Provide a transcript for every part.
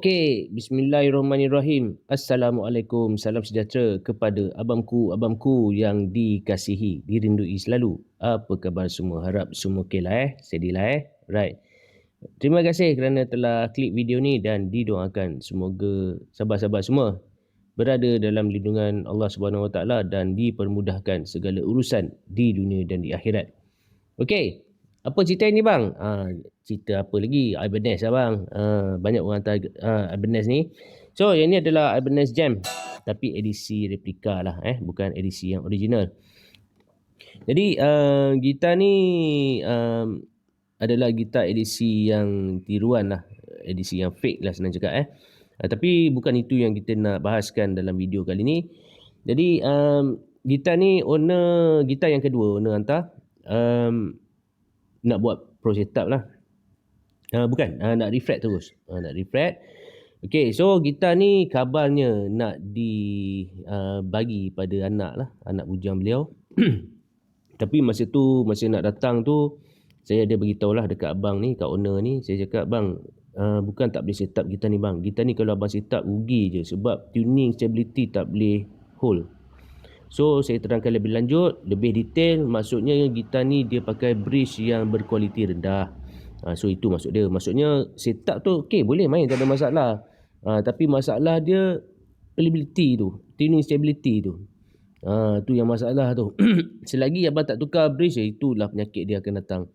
Okey, bismillahirrahmanirrahim. Assalamualaikum, salam sejahtera kepada abangku yang dikasihi, dirindui selalu. Apa khabar semua? Harap semua okey lah steady lah Right. Terima kasih kerana telah klik video ni dan didoakan semoga sahabat-sahabat semua berada dalam lindungan Allah Subhanahu Wa Taala dan dipermudahkan segala urusan di dunia dan di akhirat. Okey. Apa cerita ini bang? Cerita apa lagi? Ibanez lah bang. Banyak orang hantar Ibanez ni. So yang ni adalah Ibanez Jam. Tapi edisi replika lah bukan edisi yang original. Jadi gitar ni adalah gitar edisi yang tiruan lah. Edisi yang fake lah senang cakap tapi bukan itu yang kita nak bahaskan dalam video kali ni. Jadi gitar ni owner gitar yang kedua owner hantar. Nak buat pro setup lah. Bukan, nak refret terus. Nak refret. Okay, so gitar ni kabarnya nak dibagi pada anak lah. Anak bujang beliau. Tapi masa nak datang tu, saya ada beritahu lah dekat abang ni, kat owner ni. Saya cakap, bang, bukan tak boleh setup gitar ni bang. Gitar ni kalau abang setup rugi je. Sebab tuning stability tak boleh hold. So saya terangkan lebih lanjut, lebih detail. Maksudnya gitar ni dia pakai bridge yang berkualiti rendah. So itu maksud dia. Maksudnya setup tu okey, boleh main, tak ada masalah. Tapi masalah dia playability tu, tuning stability tu. Tu yang masalah tu. Selagi abang tak tukar bridge, itulah penyakit dia akan datang.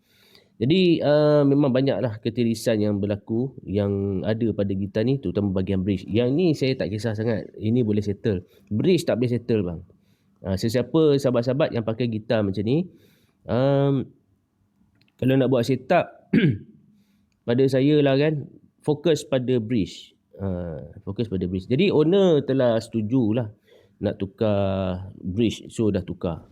Jadi memang banyaklah ketirisan yang berlaku yang ada pada gitar ni, terutama bahagian bridge. Yang ni saya tak kisah sangat. Ini boleh settle. Bridge tak boleh settle bang. Sesiapa sahabat-sahabat yang pakai gitar macam ni, kalau nak buat setup pada saya lah kan, fokus pada bridge. Fokus pada bridge. Jadi owner telah setuju lah nak tukar bridge. So dah tukar.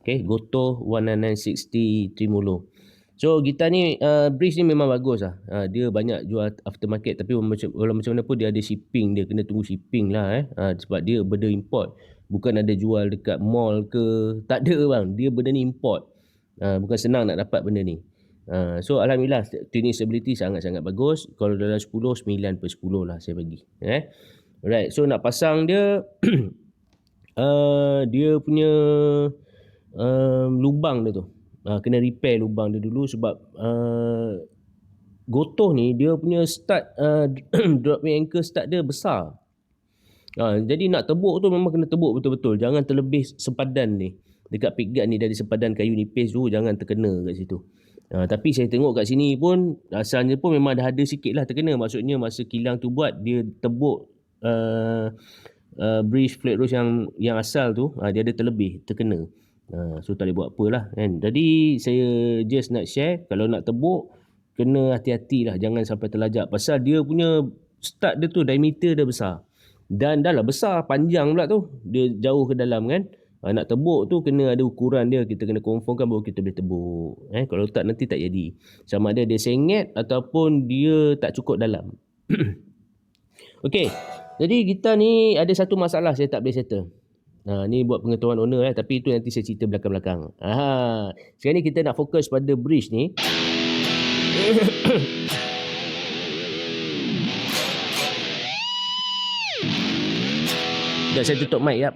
Okay, Gotoh 19960 Tremolo. So gitar ni bridge ni memang bagus lah. Dia banyak jual aftermarket. Tapi walau macam mana pun dia ada shipping. Dia kena tunggu shipping lah sebab dia benda import. Bukan ada jual dekat mall ke. Tak ada bang. Dia benda ni import. Bukan senang nak dapat benda ni. So alhamdulillah tuning stability sangat-sangat bagus. Kalau dalam 10, 9/10 lah saya bagi. Alright. So nak pasang dia dia punya lubang dia tu. Kena repair lubang dia dulu. Sebab Gotoh ni dia punya start dropping anchor start dia besar. Jadi nak tebuk tu memang kena tebuk betul-betul. Jangan terlebih sempadan ni. Dekat pick guard ni dari sempadan kayu nipis tu jangan terkena kat situ. Tapi saya tengok kat sini pun asalnya pun memang dah ada sikit lah terkena. Maksudnya masa kilang tu buat dia tebuk bridge flat rose yang asal tu dia ada terlebih terkena. So tak boleh buat apa lah kan. Jadi saya just nak share, kalau nak tebuk kena hati-hati lah. Jangan sampai terlajak. Pasal dia punya start dia tu diameter dia besar. Dan dah lah besar, panjang pula tu. Dia jauh ke dalam kan. Nak tebuk tu kena ada ukuran dia. Kita kena confirmkan baru kita boleh tebuk. Kalau tak nanti tak jadi. Sama ada dia sengit ataupun dia tak cukup dalam. Okey. Jadi gitar ni ada satu masalah saya tak boleh settle. Ni buat pengetahuan owner tapi itu nanti saya cerita belakang-belakang. Sekarang ni kita nak fokus pada bridge ni. Dah saya tutup mic jap.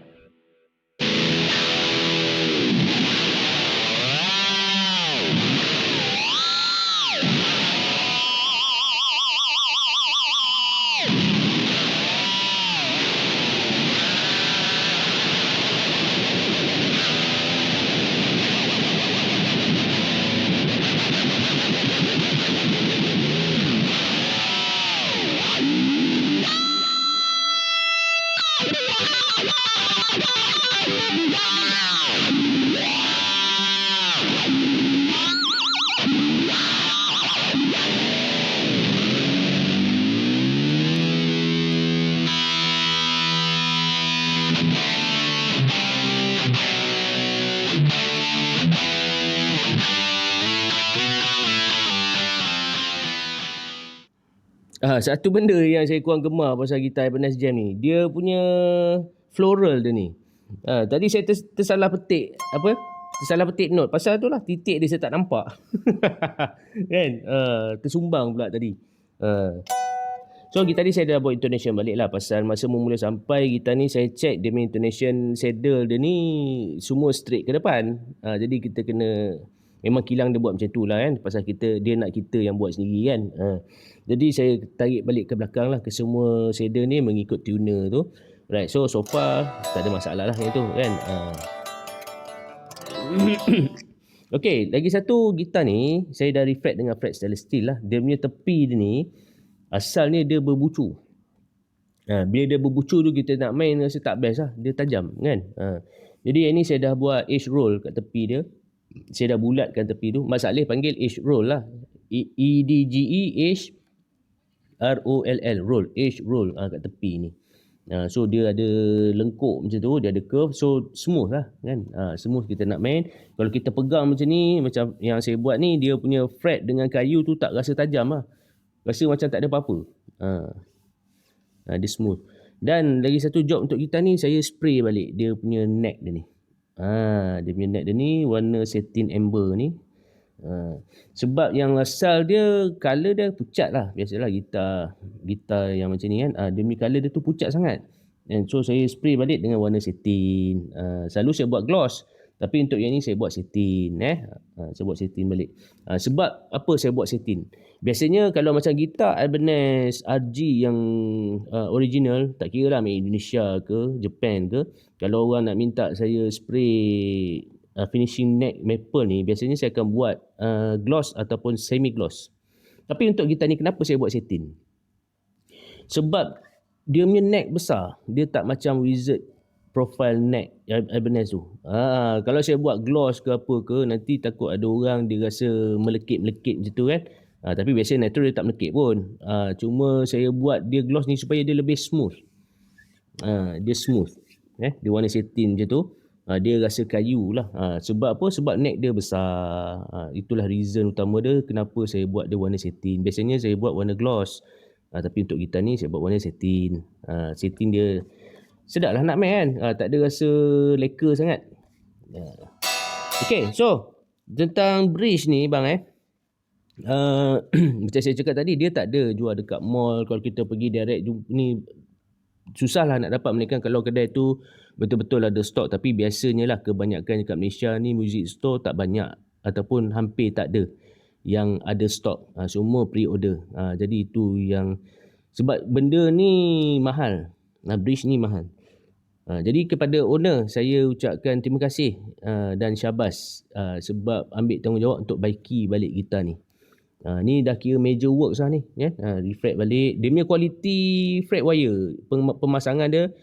Satu benda yang saya kurang gemar pasal gitar Ibanez Jam ni, dia punya floral dia ni. Tadi saya tersalah petik apa? Tersalah petik note. Pasal tu lah titik dia saya tak nampak. Kan? Tersumbang pula tadi. So gitar ni saya dah buat intonation balik lah. Pasal masa mula sampai gitar ni saya check dia punya intonation saddle dia ni semua straight ke depan. Jadi kita kena, memang kilang dia buat macam tu lah kan. Pasal dia nak kita yang buat sendiri kan. Jadi saya tarik balik ke belakang lah ke semua saddle ni mengikut tuner tu. Right, so far tak ada masalah lah yang tu kan. Okay, lagi satu gitar ni saya dah refret dengan fret stainless steel lah. Dia punya tepi dia ni asalnya dia berbucu. Bila dia berbucu tu kita nak main rasa tak best lah. Dia tajam kan. Jadi yang ni saya dah buat edge roll kat tepi dia. Saya dah bulatkan tepi tu. Mak Saleh panggil edge roll lah. EDGE edge ROLL roll. Edge roll kat tepi ni. So dia ada lengkuk macam tu, dia ada curve, so smooth lah kan. Smooth kita nak main. Kalau kita pegang macam ni, macam yang saya buat ni, dia punya fret dengan kayu tu tak rasa tajam lah. Rasa macam tak ada apa-apa. Dia smooth. Dan lagi satu job untuk kita ni, saya spray balik dia punya neck dia ni. Dia punya neck dia ni warna satin amber ni. Sebab yang asal dia color dia pucat lah. Biasalah gitar yang macam ni kan, dia punya color dia tu pucat sangat. And so saya spray balik dengan warna satin. Selalu saya buat gloss, tapi untuk yang ni saya buat satin. Saya buat satin balik. Sebab apa saya buat satin? Biasanya kalau macam gitar Ibanez RG yang original, tak kira lah main Indonesia ke Japan ke, kalau orang nak minta saya spray finishing neck maple ni, biasanya saya akan buat gloss ataupun semi gloss. Tapi untuk gitar ni kenapa saya buat satin? Sebab dia punya neck besar. Dia tak macam Wizard profile neck Ibanez tu. Kalau saya buat gloss ke apa ke, nanti takut ada orang dia rasa melekit-melekit macam tu kan. Tapi biasanya natural dia tak melekit pun. Cuma saya buat dia gloss ni supaya dia lebih smooth. Dia smooth. Dia warna satin macam tu. Dia rasa kayu lah. Sebab apa? Sebab neck dia besar. Itulah reason utama dia kenapa saya buat dia warna satin. Biasanya saya buat warna gloss. Tapi untuk gitar ni saya buat warna satin. Satin dia sedap lah nak main kan. Tak ada rasa leka sangat. Okay, so tentang bridge ni bang macam saya cakap tadi, dia tak ada jual dekat mall. Kalau kita pergi direct ni susah lah nak dapat, melainkan kalau kedai tu betul-betul ada stok. Tapi biasanya lah kebanyakan dekat Malaysia ni music store tak banyak ataupun hampir tak ada yang ada stok. Semua pre-order. Jadi itu yang sebab benda ni mahal. Bridge ni mahal. Jadi kepada owner saya ucapkan terima kasih dan syabas sebab ambil tanggungjawab untuk baiki balik gitar ni. Ni dah kira major works lah ni kan. Refret balik. Dia punya quality fret wire, pemasangan dia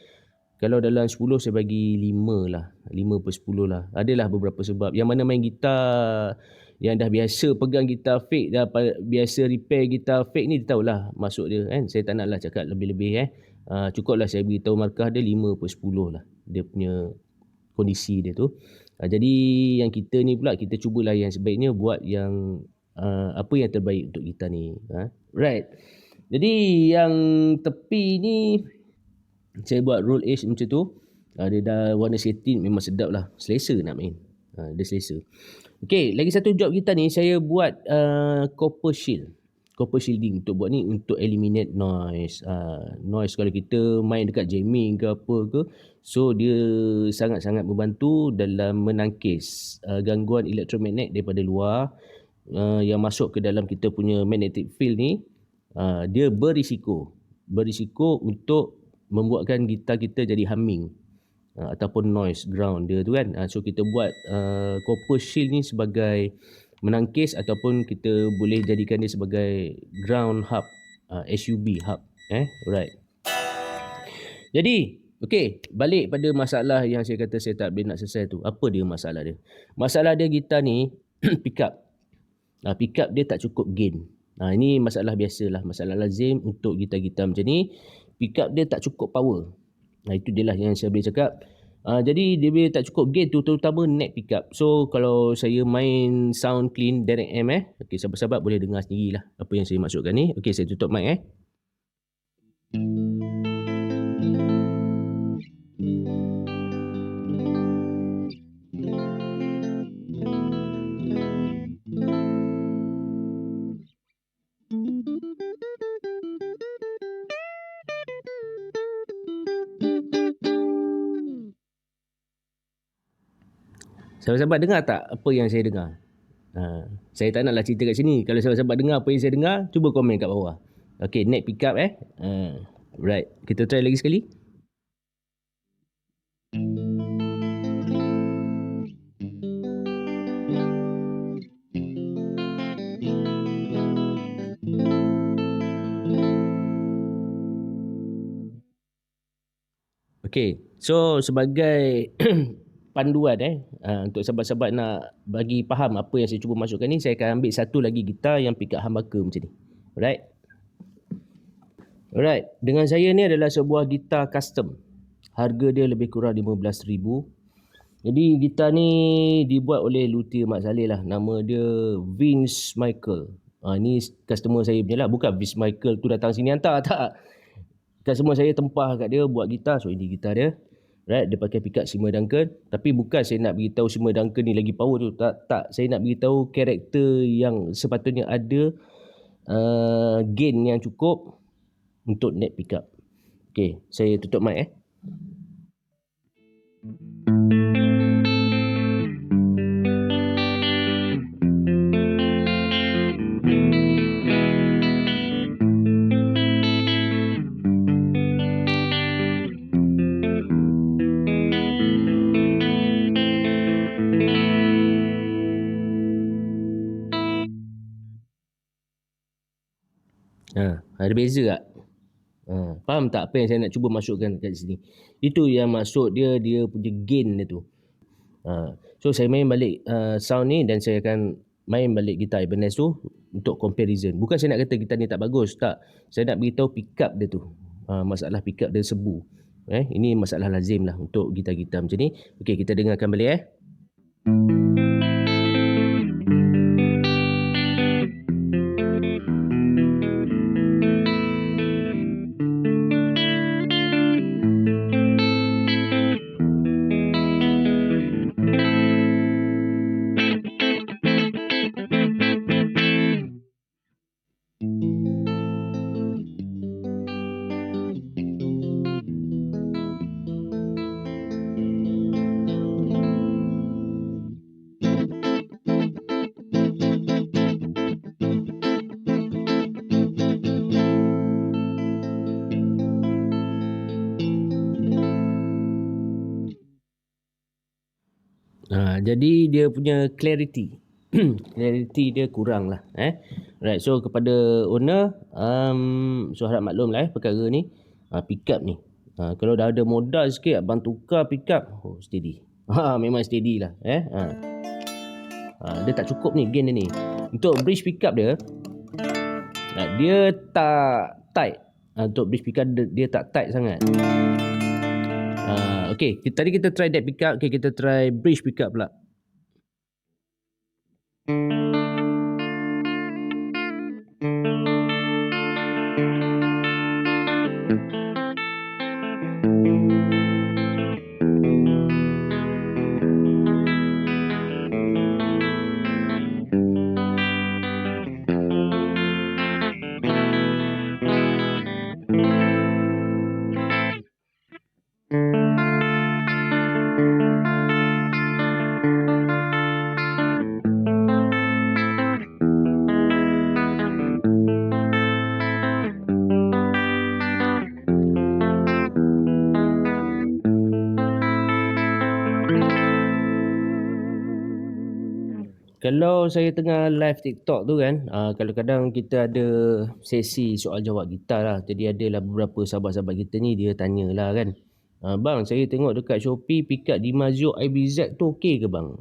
kalau dalam 10 saya bagi 5 lah. 5/10 lah. Adalah beberapa sebab. Yang mana main gitar yang dah biasa pegang gitar fake, dah biasa repair gitar fake ni, dia tahulah maksud dia kan. Saya tak naklah cakap lebih-lebih cukuplah saya beritahu markah dia 5/10 lah. Dia punya kondisi dia tu. Jadi yang kita ni pula, kita cubalah yang sebaiknya buat yang apa yang terbaik untuk kita ni. Right. Jadi yang tepi ni saya buat roll edge macam tu. Dia dah warna satin, memang sedap lah. Selesa nak main. Dia selesa. Okay, lagi satu job kita ni saya buat copper shield. Copper shielding untuk buat ni untuk eliminate noise. Noise kalau kita main dekat jamming ke apa ke, so dia sangat-sangat membantu dalam menangkis gangguan elektromagnet daripada luar yang masuk ke dalam kita punya magnetic field ni. Dia berisiko untuk membuatkan gitar kita jadi humming ataupun noise ground dia tu kan. So kita buat copper shield ni sebagai menangkis, ataupun kita boleh jadikan dia sebagai ground hub, SUB hub. Right. Jadi okay, balik pada masalah yang saya kata saya tak boleh nak selesai tu. Apa dia masalah dia? Masalah dia gitar ni pick up. Pick up dia tak cukup gain. Ini masalah biasalah, masalah lazim untuk gitar-gitar macam ni. Pick up dia tak cukup power. Itu dia lah yang saya boleh cakap. Jadi dia bila tak cukup gain tu, terutama neck pick up. So kalau saya main sound clean direct amp okay, sahabat-sahabat boleh dengar sendirilah apa yang saya maksudkan ni. Okay, saya tutup mic Sahabat-sahabat dengar tak apa yang saya dengar? Saya tak naklah cerita kat sini. Kalau sahabat-sahabat dengar apa yang saya dengar, cuba komen kat bawah. Okay, net pickup right, kita try lagi sekali. Okay, so sebagai panduan untuk sahabat-sahabat nak bagi faham apa yang saya cuba masukkan ni, saya akan ambil satu lagi gitar yang pick up humbucker macam ni. Alright, dengan saya ni adalah sebuah gitar custom. Harga dia lebih kurang RM15,000. Jadi gitar ni dibuat oleh luthier Mat Saleh lah. Nama dia Vince Michael. Ni customer saya punya lah. Bukan Vince Michael tu datang sini hantar, tak. Customer saya tempah kat dia buat gitar. So ini gitar dia. Right, dia pakai pickup Seymour Duncan. Tapi bukan saya nak beritahu Seymour Duncan ni lagi power tu. Tak. Saya nak beritahu karakter yang sepatutnya ada, gain yang cukup untuk net pickup. Okay, saya tutup mic Ada beza tak? Faham tak apa yang saya nak cuba masukkan kat sini? Itu yang maksud dia punya gain dia tu. So saya main balik sound ni dan saya akan main balik gitar Ibanez tu untuk comparison. Bukan saya nak kata gitar ni tak bagus, tak. Saya nak beritahu pickup dia tu. Masalah pickup dia sebu. Ini masalah lazim lah untuk gitar-gitar macam ni. Okey, kita dengarkan balik Jadi dia punya clarity dia kurang lah. Right, so kepada owner, so harap maklum lah perkara ni. Pickup ni, kalau dah ada modal sikit, abang tukar pickup, steady. Memang steady lah. Dia tak cukup ni gain dia ni. Untuk bridge pickup dia, dia tak tight. Untuk bridge pickup dia tak tight sangat. Okay, tadi kita try that pickup. Okay, kita try bridge pickup pula. Kalau saya tengah live TikTok tu kan, kadang-kadang kita ada sesi soal jawab gitar lah. Jadi adalah beberapa sahabat-sahabat kita ni dia tanyalah kan, bang, saya tengok dekat Shopee pickup Dimazio IBZ tu okey ke bang?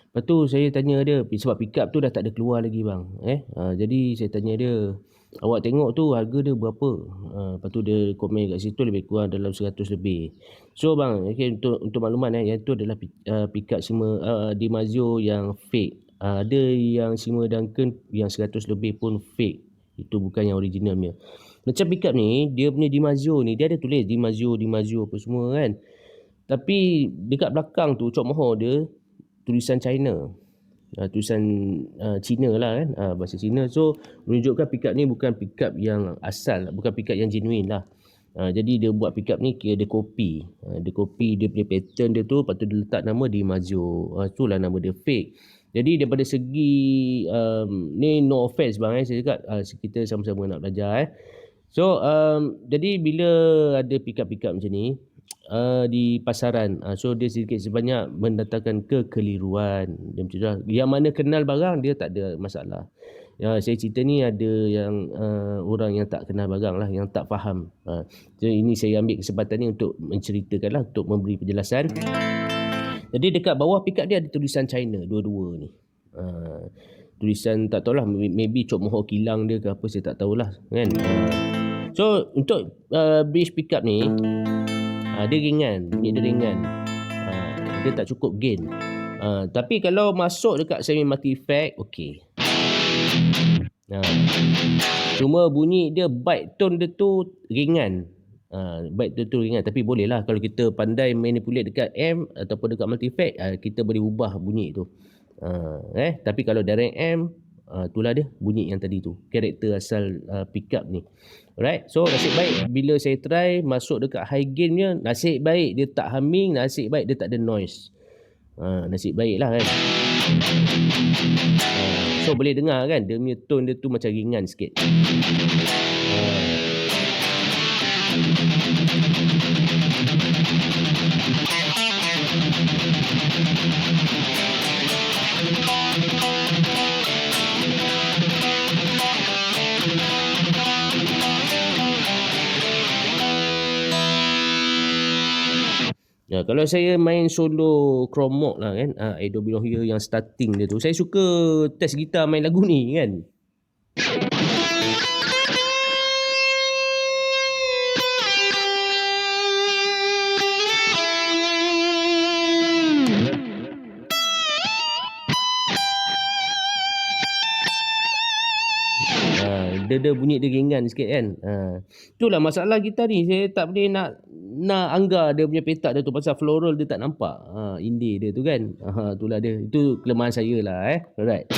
Lepas tu saya tanya dia, sebab pickup tu dah tak ada keluar lagi bang. Jadi saya tanya dia, awak tengok tu harga dia berapa? Lepas tu dia komen kat situ lebih kurang dalam 100 lebih. So bang, okay, untuk makluman yang tu adalah pickup Dimazio yang fake. Ada yang Seymour Duncan yang 100 lebih pun fake. Itu bukan yang original punya. Macam pickup ni, dia punya DiMaggio ni, dia ada tulis DiMaggio apa semua kan. Tapi dekat belakang tu cok mohor dia tulisan China. Tulisan Cina lah kan, bahasa Cina. So menunjukkan pickup ni bukan pickup yang asal, bukan pickup yang genuine lah. Jadi dia buat pickup ni kira dia copy. Dia copy dia punya pattern dia tu, lepas tu dia letak nama DiMaggio. Itulah nama dia, fake. Jadi daripada segi ni no offense bang, saya cakap kita sama-sama nak belajar. So jadi bila ada pickup-pickup macam ni di pasaran, so dia sedikit sebanyak mendatangkan kekeliruan. Dia macam tu. Yang mana kenal barang dia tak ada masalah. Saya cerita ni ada yang orang yang tak kenal barang lah, yang tak faham. So ini saya ambil kesempatan ni untuk menceritakan lah, untuk memberi penjelasan. Jadi dekat bawah pickup dia ada tulisan China dua-dua ni. Tulisan tak tahulah, maybe cok mohor kilang dia ke apa, saya tak tahulah kan. So untuk bridge pickup ni dia ringan, bunyi dia ringan. Dia tak cukup gain. Tapi kalau masuk dekat semi multi effect, okey. Cuma bunyi dia bite tone dia tu ringan. Bite tone tu ringan, tapi boleh lah kalau kita pandai manipulate dekat amp ataupun dekat multi effect, kita boleh ubah bunyi tu. Tapi kalau direct amp, itulah dia bunyi yang tadi tu, karakter asal pickup ni. Alright, so nasib baik bila saya try masuk dekat high gain nya, nasib baik dia tak humming, nasib baik dia tak ada noise. Nasib baik lah kan. So boleh dengar kan, dia punya tone dia tu macam ringan sikit. Kalau saya main solo chrome mode lah kan, I Don't Belong Here yang starting dia tu, saya suka test gitar main lagu ni kan. Dia bunyi dia ringan sikit kan. Itulah masalah gitar ni, saya tak boleh nak anggar dia punya petak dia tu, pasal floral dia tak nampak. Indie dia tu kan. Itulah dia. Itu kelemahan saya lah Alright.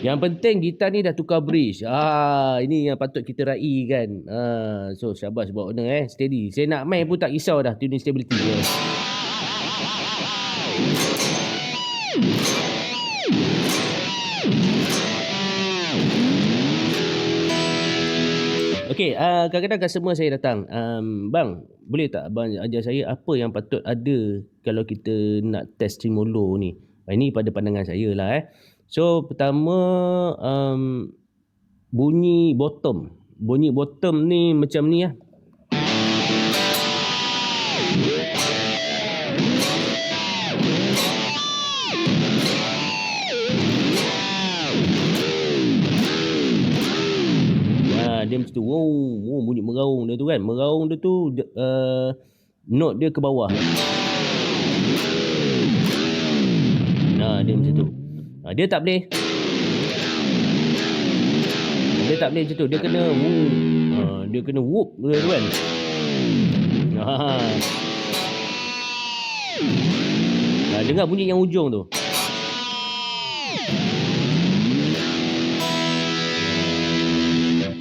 Yang penting gitar ni dah tukar bridge. Ini yang patut kita raih kan. So syabas buat owner steady. Saya nak main pun tak risau dah tuning stability dia. Okey, kadang-kadang customer saya datang, bang, boleh tak abang ajar saya apa yang patut ada kalau kita nak test tremolo ni? Ini pada pandangan saya lah So pertama, bunyi bottom. Bunyi bottom ni macam ni dia macam tu. Wow, bunyi meraung dia tu kan. Meraung dia tu note dia ke bawah. Dia macam tu. Dia tak boleh. Dia tak boleh macam tu. Dia kena dia kena whoop dia tu kan. Dengar bunyi yang ujung tu.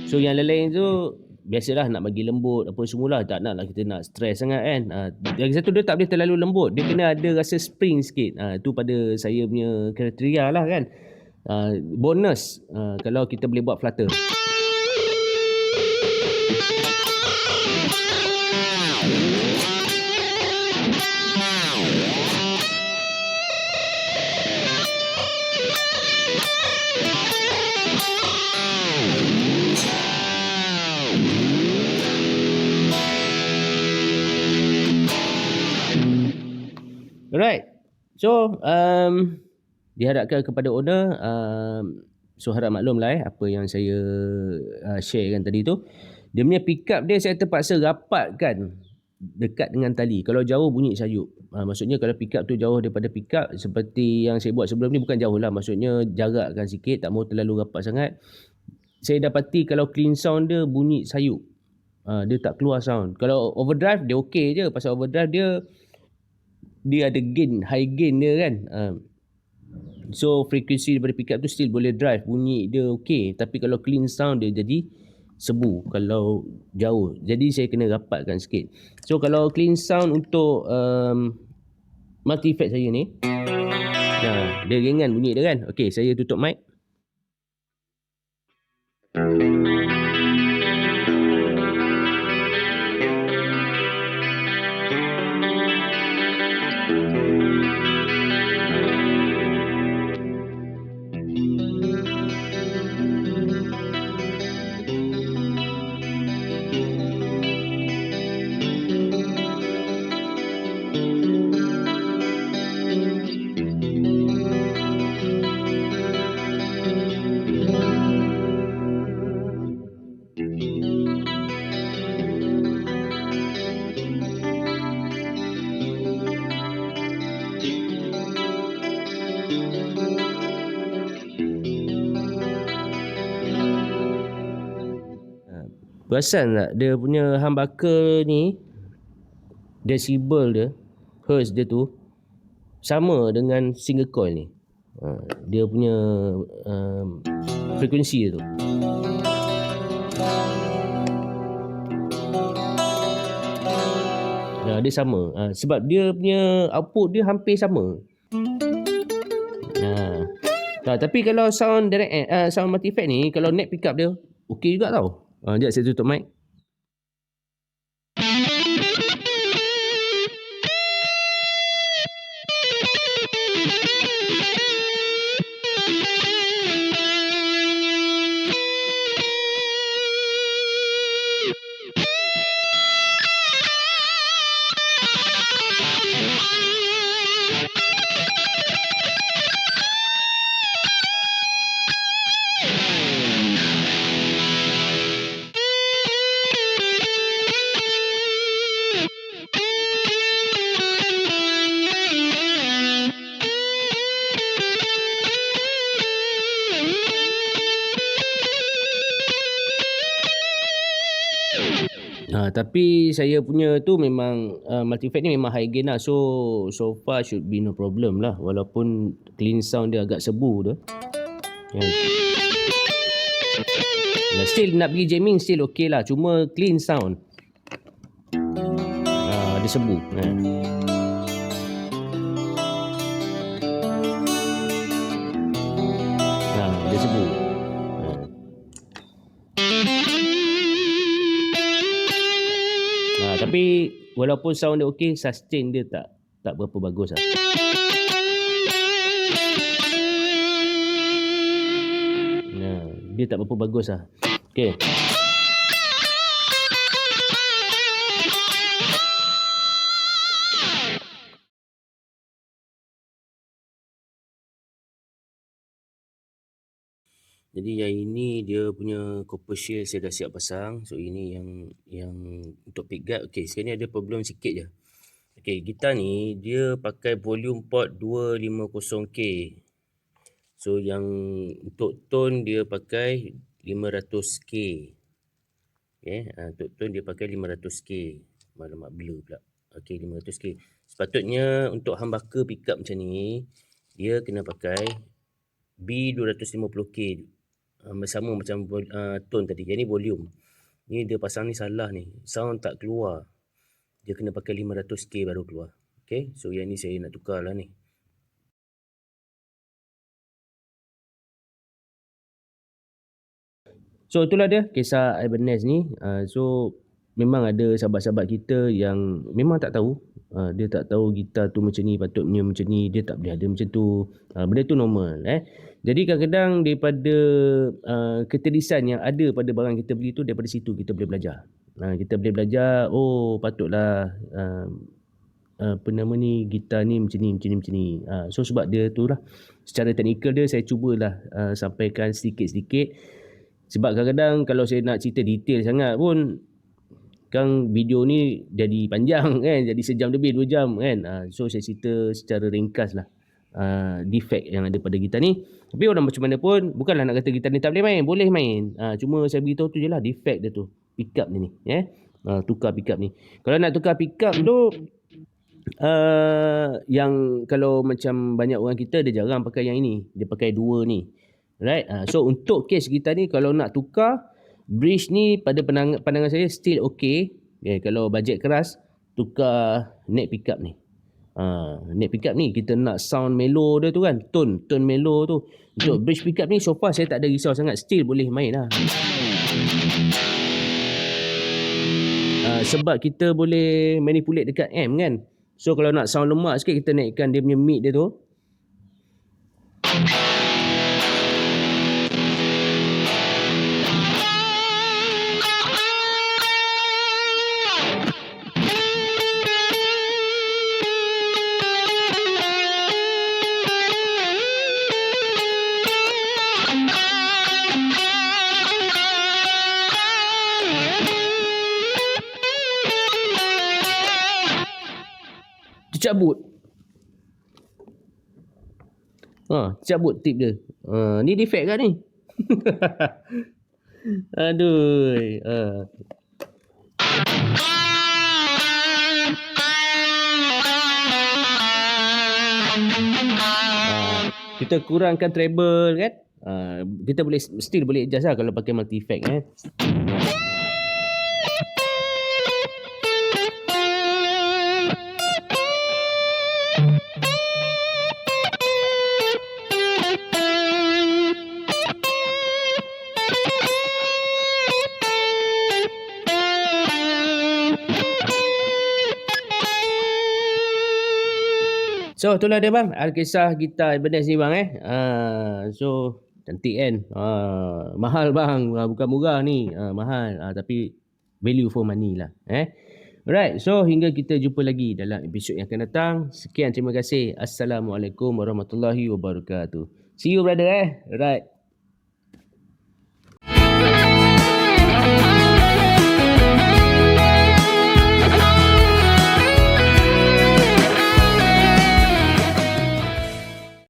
So yang lain-lain tu biasalah nak bagi lembut apa semualah, tak nak lah kita nak stress sangat kan. Lagi satu, dia tak boleh terlalu lembut, dia kena ada rasa spring sikit. Tu pada saya punya kriteria lah kan. Bonus kalau kita boleh buat flutter. Alright. So diharapkan kepada owner, so harap maklum lah apa yang saya sharekan tadi tu. Dia punya pickup dia saya terpaksa rapatkan dekat dengan tali. Kalau jauh bunyi sayup. Maksudnya kalau pick up tu jauh daripada pick up, seperti yang saya buat sebelum ni, bukan jauh lah, maksudnya jarakkan sikit, tak mahu terlalu rapat sangat. Saya dapati kalau clean sound dia bunyi sayup. Dia tak keluar sound. Kalau overdrive dia okey je, pasal overdrive dia ada gain, high gain dia kan. So frekuensi daripada pick up tu still boleh drive, bunyi dia okey. Tapi kalau clean sound dia jadi sebu kalau jauh. Jadi saya kena rapatkan sikit. So kalau clean sound untuk multi effect saya ni, dia ringan bunyi dia kan. Okey, saya tutup mic. Perasan tak dia punya humbucker ni, desibel dia, hertz dia tu sama dengan single coil ni. Dia punya frekuensi dia tu. Dia sama. Sebab dia punya output dia hampir sama. Tapi kalau sound direct sound multi effect ni, kalau neck pickup dia okey juga tau. Sekejap saya tutup mic. Tapi saya punya tu memang multi effect ni memang high gain lah. So far should be no problem lah. Walaupun clean sound dia agak sebu tu. Still nak pergi jamming still okay lah. Cuma clean sound dia sebu. Dia sebu. Tapi walaupun sound dia okey, sustain dia tak berapa bagus lah. Dia tak berapa bagus lah. Okey. Jadi yang ini dia punya copper shield saya dah siap pasang. So ini yang untuk pick guard. Okey, sekarang ni ada problem sikit je. Okey, gitar ni dia pakai volume port 250K. So yang untuk tone dia pakai 500K. Okey, untuk tone dia pakai 500K. Alamak blur pula. Okey, 500K. Sepatutnya untuk humbucker pickup macam ni dia kena pakai B250K. Sama macam tone tadi. Yang ni volume. Ni dia pasang ni salah ni. Sound tak keluar. Dia kena pakai 500K baru keluar. Okay. So yang ni saya nak tukar lah ni. So itulah dia kisah Ibanez ni. So memang ada sahabat-sahabat kita yang memang tak tahu. Dia tak tahu gitar tu macam ni, patutnya macam ni. Dia tak boleh ada macam tu. Benda tu normal. Jadi kadang-kadang daripada keterisan yang ada pada barang kita beli tu, daripada situ kita boleh belajar. Kita boleh belajar, oh patutlah gitar ni macam ni. So sebab dia tu lah, secara teknikal dia saya cubalah sampaikan sedikit-sedikit. Sebab kadang-kadang kalau saya nak cerita detail sangat pun, sekarang video ni jadi panjang kan, jadi sejam lebih, 2 jam kan. So saya cerita secara ringkas lah defect yang ada pada gitar ni. Tapi orang macam mana pun, bukanlah nak kata gitar ni tak boleh main, boleh main. Cuma saya beritahu tu je lah defect dia tu, pickup ni tukar pickup ni. Kalau nak tukar pickup tu yang kalau macam banyak orang kita, dia jarang pakai yang ini, dia pakai dua ni, right? So untuk case gitar ni kalau nak tukar bridge ni, pada pandangan saya still okay. Kalau bajet keras, tukar neck pickup ni. Neck pickup ni kita nak sound mellow dia tu kan, tone mellow tu. Untuk bridge pickup ni so far saya tak ada risau sangat, still boleh main lah. Sebab kita boleh manipulate dekat amp kan. So kalau nak sound lemak sikit, kita naikkan dia punya mid dia tu. Cabut tip dia. Ni defect kan ni? Aduh. Kita kurangkan treble kan? Kita still boleh adjust lah kalau pakai multi effect So itulah dia bang, Alkisah gitar Ibanez ni bang So cantik kan, mahal bang, bukan murah ni, mahal, tapi value for money lah Alright, so hingga kita jumpa lagi dalam episod yang akan datang. Sekian, terima kasih. Assalamualaikum warahmatullahi wabarakatuh. See you brother Alright.